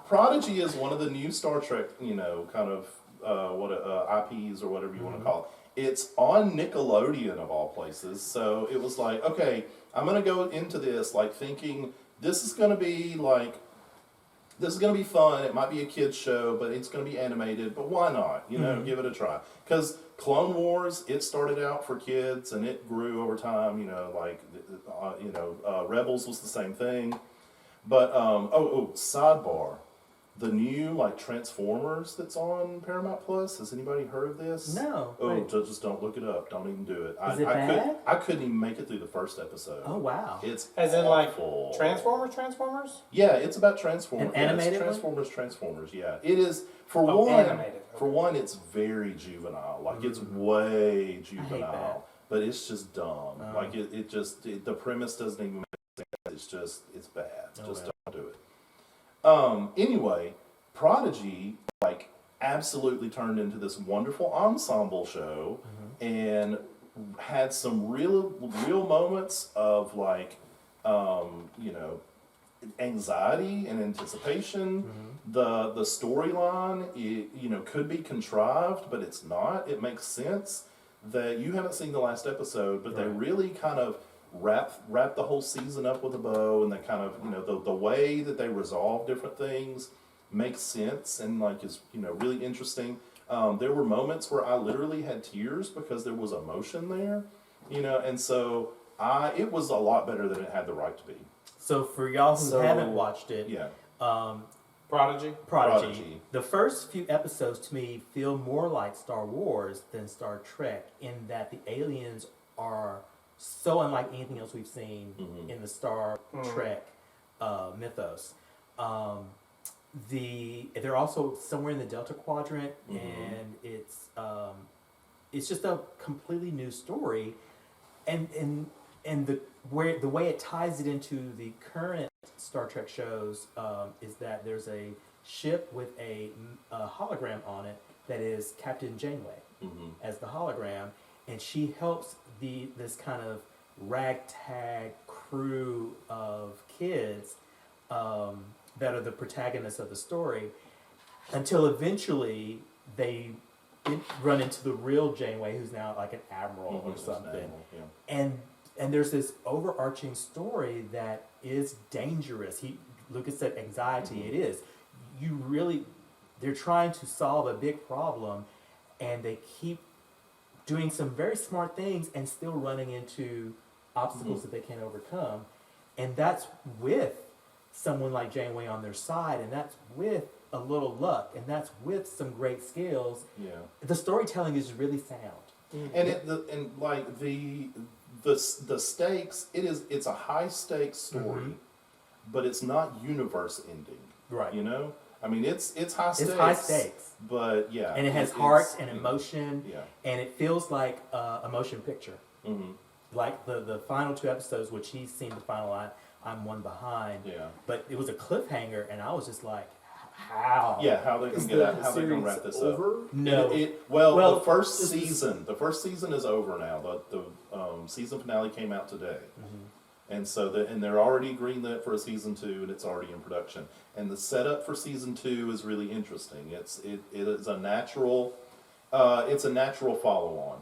Prodigy is one of the new Star Trek, kind of IPs or whatever you want to call it. It's on Nickelodeon of all places, so it was like, okay, I'm gonna go into this like thinking this is gonna be fun. It might be a kids show, but it's gonna be animated. But why not? Give it a try. Because Clone Wars, it started out for kids and it grew over time. Rebels was the same thing. But sidebar, the new Transformers that's on Paramount Plus. Has anybody heard of this? No. Just don't look it up. Don't even do it. Is it bad? I couldn't even make it through the first episode. Oh wow! It's as in awful. Transformers. Yeah, it's about Transformers. An animated Transformers. Yeah, it is. For animated. For one, it's very juvenile. It's way I hate juvenile, that. but it's just dumb. The premise doesn't even make sense. It's bad. Don't do it. Anyway, Prodigy absolutely turned into this wonderful ensemble show and had some real moments of anxiety and anticipation. The storyline, could be contrived, but it's not. It makes sense. That you haven't seen the last episode, but they really kind of wrap the whole season up with a bow, and they kind of the way that they resolve different things makes sense and is really interesting. There were moments where I literally had tears because there was emotion there, and so it was a lot better than it had the right to be. So for y'all who haven't watched it, Prodigy. The first few episodes to me feel more like Star Wars than Star Trek in that the aliens are so unlike anything else we've seen in the Star Trek mythos. They're also somewhere in the Delta Quadrant, and it's just a completely new story, and the way it ties it into the current Star Trek shows is that there's a ship with a hologram on it that is Captain Janeway as the hologram, and she helps this kind of ragtag crew of kids that are the protagonists of the story until eventually they run into the real Janeway, who's now like an admiral or something. And there's this overarching story that is dangerous. Lucas said anxiety. It is. They're trying to solve a big problem, and they keep doing some very smart things and still running into obstacles that they can't overcome. And that's with someone like Janeway on their side, and that's with a little luck, and that's with some great skills. Yeah. The storytelling is really sound. And the stakes, it's a high stakes story, but it's not universe ending. Right. I mean, it's high stakes. It's high stakes. But yeah. And it has heart and emotion. Yeah. And it feels like a motion picture. Like the final two episodes, which he's seen the final, I'm one behind. Yeah. But it was a cliffhanger, and I was just like, how? Yeah, how they can how they can wrap this over? Up. No. The first season is over now. The season finale came out today. And so they're already greenlit for a season 2, and it's already in production. And the setup for season 2 is really interesting. It is a natural follow on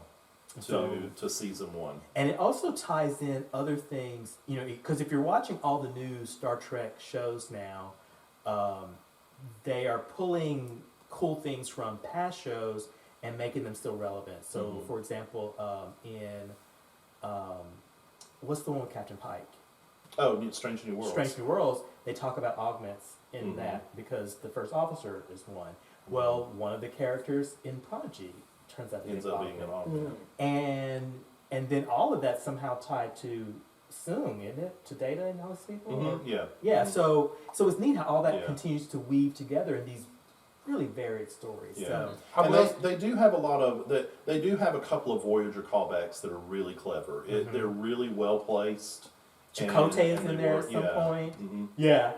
to season 1. And it also ties in other things, because if you're watching all the new Star Trek shows now, they are pulling cool things from past shows and making them still relevant. So, for example, what's the one with Captain Pike? Oh, Strange New Worlds. Strange New Worlds, they talk about augments in that because the first officer is one. Well, one of the characters in Prodigy turns out to be an augment. And then all of that somehow tied to Soong, isn't it? To Data and all these people? Yeah, so it's neat how all that continues to weave together in these really varied stories. Yeah. So, they do have a couple of Voyager callbacks that are really clever. They're really well placed. Chakotay is in there at some point. Yeah.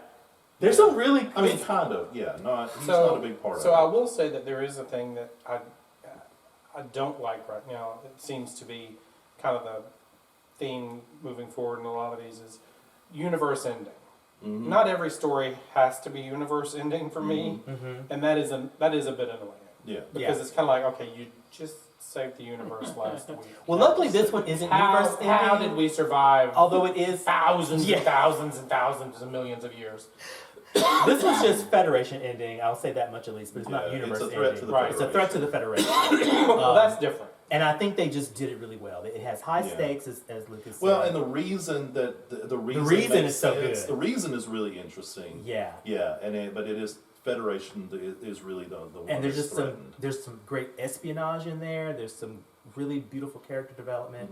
There's some really... I mean, kind of, yeah. He's not a big part of it. So I will say that there is a thing that I don't like right now. It seems to be kind of the theme moving forward in a lot of these is universe ending. not every story has to be universe ending for me, and that is a bit annoying. Yeah. Because it's kind of like, okay, you just saved the universe last week. Well, luckily this one isn't universe ending. How did we survive? Although it is Thousands and thousands and thousands and millions of years. this one's just Federation ending. I'll say that much at least, but it's not universe it's a threat ending. to the Right. It's a threat to the Federation. Well, that's different. And I think they just did it really well. It has high Yeah. stakes, as Lucas said. Well, and the reason that the reason reason makes is so sense, good. The reason is really interesting. Yeah. Yeah, but it is Federation is really the one And there's that's just threatened. there's some great espionage in there. There's some really beautiful character development.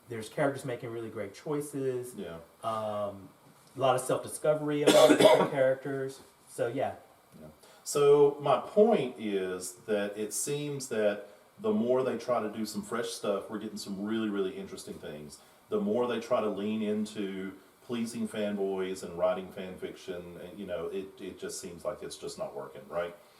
There's characters making really great choices. Yeah. A lot of self-discovery about the different characters. So yeah. So my point is that it seems that the more they try to do some fresh stuff, we're getting some really, really interesting things. The more they try to lean into pleasing fanboys and writing fan fiction, and, it just seems like it's just not working, right?